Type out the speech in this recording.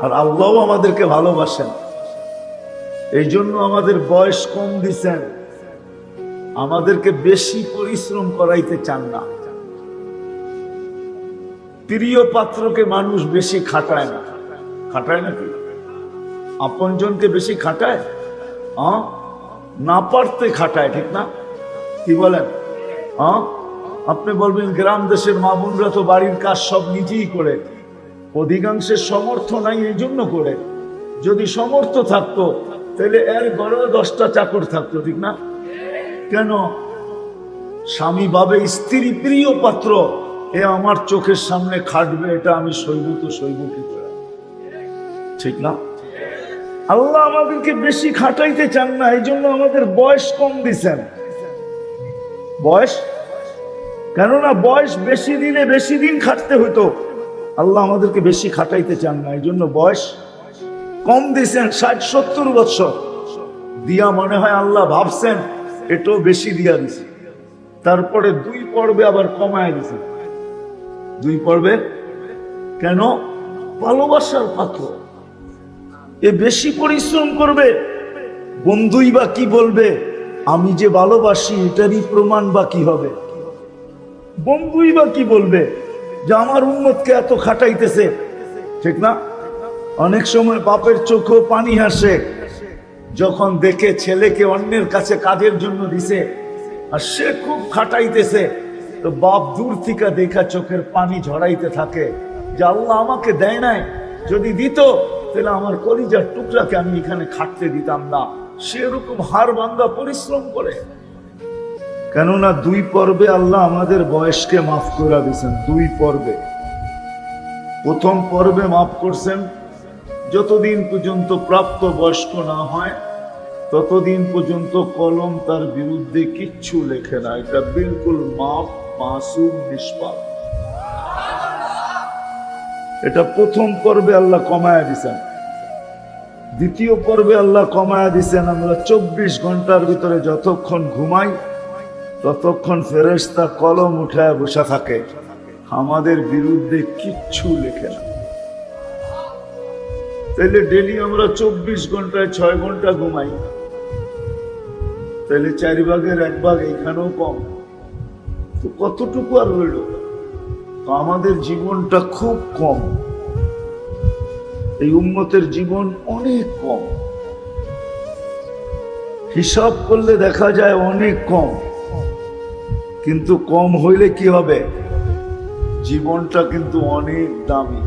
আর আল্লাহ আমাদেরকে ভালোবাসেন, এই জন্য আমাদের বয়স কম দিছেন, আমাদেরকে বেশি পরিশ্রম করাইতে চান না। প্রিয় পাত্রকে মানুষ বেশি খাটায় না, খাটায় নাকি? আপনজনকে বেশি খাটায়, না পারতে খাটায়, ঠিক না? কি বলেন? আপনি বলবেন গ্রাম দেশের মা বোনরা তো বাড়ির কাজ সব নিজেই করে, অধিকাংশের সমর্থ নাই এই জন্য করে। যদি সমর্থ থাকতো তাহলে এর ঘরেও 10টা চাকর থাকতো, ঠিক না? কেন? স্বামী ভাবে স্ত্রী প্রিয় পাত্র, এ আমার চোখের সামনে খাটবে, এটা আমি সইব তো সইব কি করে, ঠিক না? আল্লাহ আমাদেরকে বেশি খাটাইতে চান না, এই জন্য আমাদের বয়স কম দিছেন। বয়স, কেননা বয়স বেশি দিলে বেশি দিন খাটতে হতো, আল্লাহ আমাদেরকে বেশি খাটাইতে চান না, এই জন্য বয়স কম দিছেন। 60-70 বছর দিয়া মনে হয় আল্লাহ ভাবছেন এটাও বেশি দিয়া দিছে, তারপরে 2 পর্বে আবার কমায় দিছে। 2 পর্বে কেন? ভালোবাসার পাত্র, এ বেশি পরিশ্রম করবে। বন্ধুই বা কি বলবে? আমি যে ভালোবাসি এটারই প্রমাণ বা কি হবে? বন্ধুই বা কি বলবে যে আমার উম্মতকে এত খাটাইতেছে, ঠিক না? অনেক সময় বাপের চোখেও পানি আসে যখন দেখে ছেলেকে অন্যের কাছে কাজের জন্য দিছে আর সে খুব খাটাইতেছে, তো বাপ দূর থেকে দেখা চোখের পানি ঝরাইতে থাকে যে আল্লাহ আমাকে দেয় নাই, যদি দিত তাহলে আমার কলিজার টুকরাকে আমি এখানে খাটতে দিতাম না। সেরকম হাড় ভাঙ্গা পরিশ্রম করে। কেননা 2 পর্বে আল্লাহ আমাদের বয়সকে মাফ করে দিয়েছেন। 2 পর্বে, প্রথম পর্বে মাফ করছেন যতদিন পর্যন্ত প্রাপ্ত বয়স্ক না হয় ততদিন পর্যন্ত কলম তার বিরুদ্ধে কিচ্ছু লেখে না, এটা বিলকুল মাফ, মাসুম, নিষ্পাপ। এটা প্রথম পর্বে আল্লাহ কমায়া দিছেন। দ্বিতীয় পর্বে আল্লাহ কমায়া দিছেন আমরা 24 ঘন্টার ভিতরে যতক্ষণ ঘুমাই ততক্ষণ ফেরেশতা কলম উঠায় বসে থাকে, আমাদের বিরুদ্ধে কিচ্ছু লেখে না। তাহলে ডেলি আমরা 24 ঘন্টায় 6 ঘন্টা ঘুমাই, তাহলে 4 ভাগের 1 ভাগ এখানেও কম, তো কতটুকু আর রইল? তো আমাদের জীবনটা খুব কম, এই উম্মতের জীবন অনেক কম, হিসাব করলে দেখা যায় অনেক কম। কিন্তু কম হইলে কি হবে? জীবনটা কিন্তু অনেক দামি।